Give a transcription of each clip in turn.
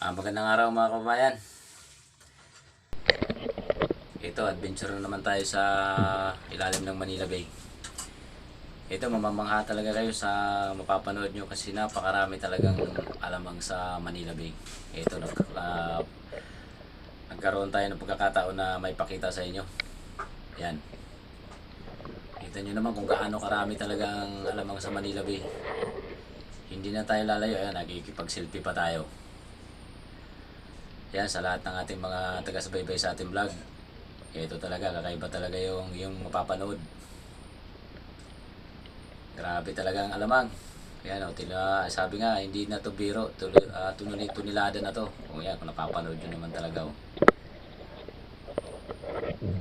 Magandang araw mga kababayan. Ito, adventure na naman tayo sa ilalim ng Manila Bay. Ito, mamamangha talaga kayo sa mapapanood nyo kasi napakarami talagang alamang sa Manila Bay. Ito, nagkaroon tayo ng pagkakataon na may pakita sa inyo. Yan. Kita nyo naman kung gaano karami talagang alamang sa Manila Bay. Hindi na tayo lalayo. Ayan, nagkikipag-selfie pa tayo. Yan, sa lahat ng ating mga taga-subaybay sa ating vlog. Ito talaga, kakaiba talaga yung mapapanood. Grabe talaga ang alamang. Yan o, sabi nga, hindi na to biro, tunilada na to. O yan, kung napapanood nyo naman talaga o.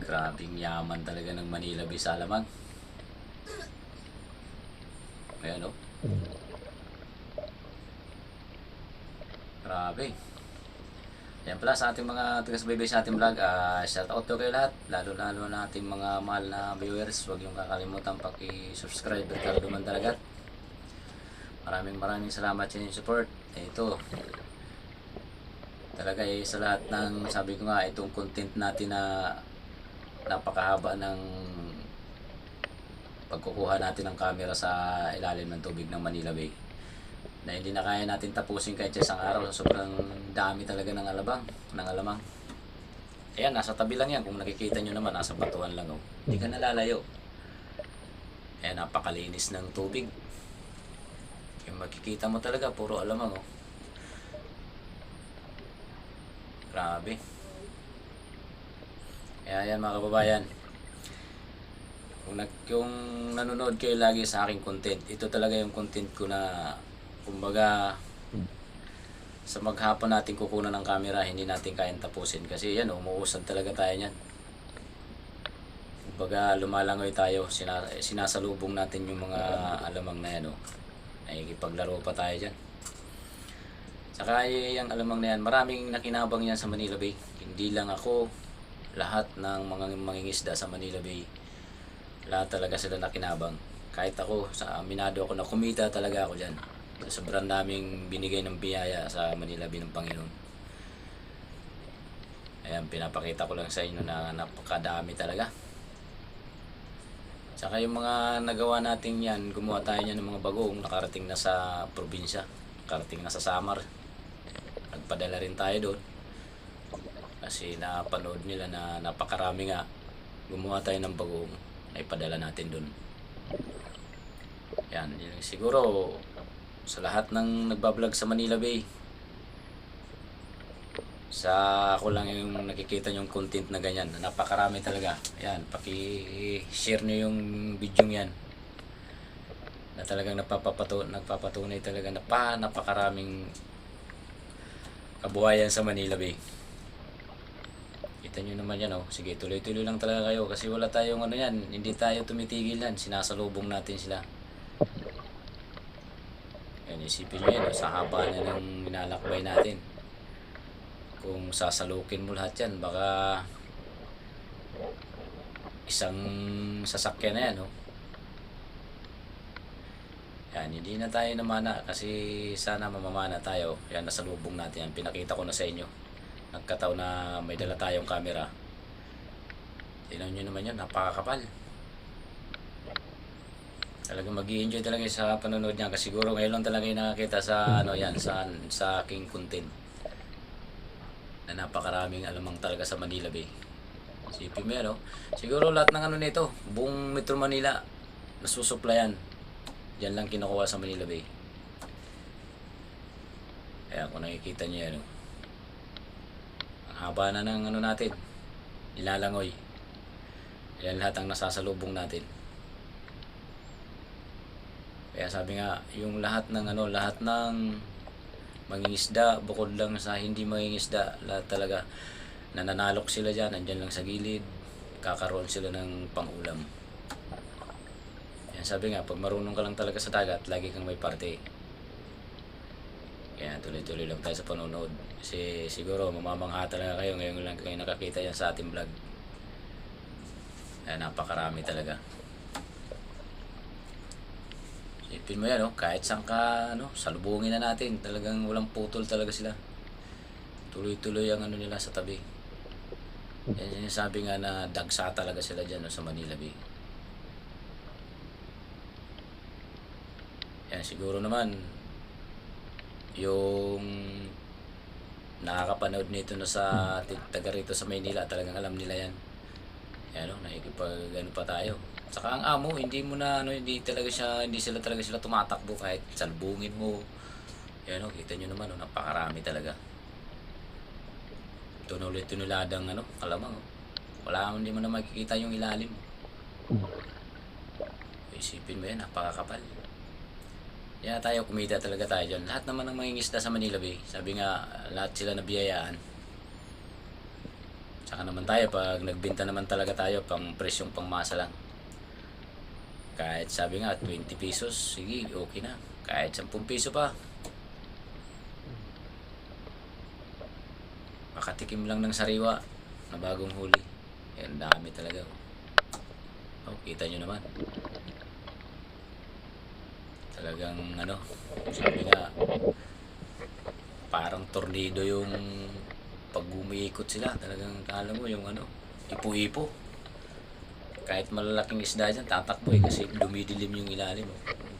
Grabing yaman talaga ng Manila Bay sa alamang. Ayan o. Grabe. Yan pala sa ating mga taga-subaybay sa ating vlog, shout out to kayo lahat, lalo na ating mga mahal na viewers. Huwag yung kakalimutan paki-subscribe at kaluman talaga. Maraming salamat sa inyong support. Ito talaga sa lahat ng, sabi ko nga, itong content natin na napakahaba ng pagkukuha natin ng camera sa ilalim ng tubig ng Manila Bay, na hindi na kaya natin tapusin kahit isang araw. Sobrang dami talaga ng alamang. Ayan, nasa tabi lang yan. Kung nakikita nyo naman, nasa batuhan lang. Oh. Hindi ka nalalayo. Ayan, napakalinis ng tubig. Yung makikita mo talaga, puro alamang. Oh. Grabe. Kaya yan mga kababayan. Kung nanonood kayo lagi sa aking content, ito talaga yung content ko na, kumbaga, sa maghapon natin kukunan ng camera, hindi natin kayang tapusin kasi yan, umuusad talaga tayo niyan. Kumbaga, lumalangoy tayo, sinasalubong natin yung mga alamang na yan. Nakikipaglaro pa tayo dyan. Saka yung alamang na yan, maraming nakinabang yan sa Manila Bay. Hindi lang ako, lahat ng mga mangingisda sa Manila Bay, lahat talaga sila nakinabang. Kahit ako, aminado ako na kumita talaga ako dyan. Sobrang daming binigay ng biyaya sa Manila Bay ng Panginoon. Ayan, pinapakita ko lang sa inyo na napakadami talaga. Tsaka yung mga nagawa natin yan, gumawa tayo niyan ng mga bagoong nakarating na sa probinsya, nakarating na sa Samar. Nagpadala rin tayo doon kasi napanood nila na napakarami nga. Gumawa tayo ng bagoong na ipadala natin doon. Yan, siguro sa lahat ng nagbablog sa Manila Bay, sa ako lang yung nakikita yung content na ganyan, napakarami talaga. Yan, paki-share nyo yung video yan na talagang nagpapatunay talaga na napakaraming kabuhayan sa Manila Bay. Kita nyo naman yan oh. Sige, tuloy-tuloy lang talaga kayo kasi wala tayong yan, hindi tayo tumitigil yan, sinasalubong natin sila. Yan, isipin nyo yan, sa haba na ng minalakbay natin. Kung sasalukin mo lahat yan, baka isang sasakyan na yan. Oh. Yan, hindi na tayo namana kasi sana mamamana tayo. Yan, nasalubong natin yan. Pinakita ko na sa inyo. Nagkataon na may dala tayong camera. Tingnan nyo naman yan, napakakapal. Talagang mag-i-enjoy talaga sa panonood niya kasi siguro ngayon lang talaga yung nakakita sa sa aking content na napakaraming alamang talaga sa Manila Bay. Isipin mo yan, no? Siguro lahat ng nito, buong Metro Manila nasusuplayan. Diyan lang kinukuha sa Manila Bay. Kaya kung nakikita niyo yan, no? Ang haba na ng natin, nilalangoy. Yan lahat ang nasasalubong natin. Kaya sabi nga, yung lahat ng lahat ng mangingisda, bukod lang sa hindi mangingisda, lahat talaga nananalok sila diyan, nandiyan lang sa gilid, kakaroon sila ng pangulam. Yan sabi nga, pag marunong ka lang talaga sa dagat, lagi kang may parte. Kaya tuloy-tuloy lang tayo sa panonood. Kasi siguro mamamangha talaga kayo, ngayon lang kayo nakakita yan sa ating vlog. Kaya napakarami talaga. Ipin mo yan, kahit saan ka, salubungin na natin. Talagang walang putol talaga sila. Tuloy-tuloy ang ano nila sa tabi. Yan yung sabi nga na dagsa talaga sila dyan no, sa Manila Bay. Yan siguro naman yung nakakapanood nito no sa taga rito sa Maynila, talagang alam nila yan. Yan no, nakikipag ano pa tayo. Saka ang amo, hindi mo na ano, hindi sila talaga sila tumatakbo kahit salbungin mo. Yan no, kita nyo naman no, napakarami talaga. Tunuladang ano, alamang. Hindi mo na makikita yung ilalim. Isipin mo yan, napakakapal. Kaya tayo, kumita talaga tayo dyan. Lahat naman ng mangingisda sa Manila Bay, sabi nga, lahat sila nabiyayaan. Saka naman tayo, pag nagbenta naman talaga tayo, pang presyong pangmasa lang. Kahit sabi nga, 20 pesos, sige, okay na. Kahit 10 piso pa. Makatikim lang ng sariwa na bagong huli. Yan, dami talaga. Oh, kita nyo naman. Talagang ano, sabi nga, parang tornado yung pag umiikot sila. Talagang alam mo yung ano, ipo-ipo. Kahit malalaking isda dyan, tatakbo kasi dumidilim yung ilalim.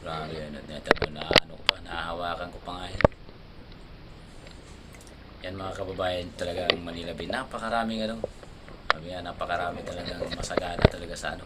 Grabe yan. Nahahawakan ko pa nga yan. Yan mga kababayan, talaga ang Manila Bay. Napakaraming ano. Sabi nga, napakarami talagang masagana talaga sa ano.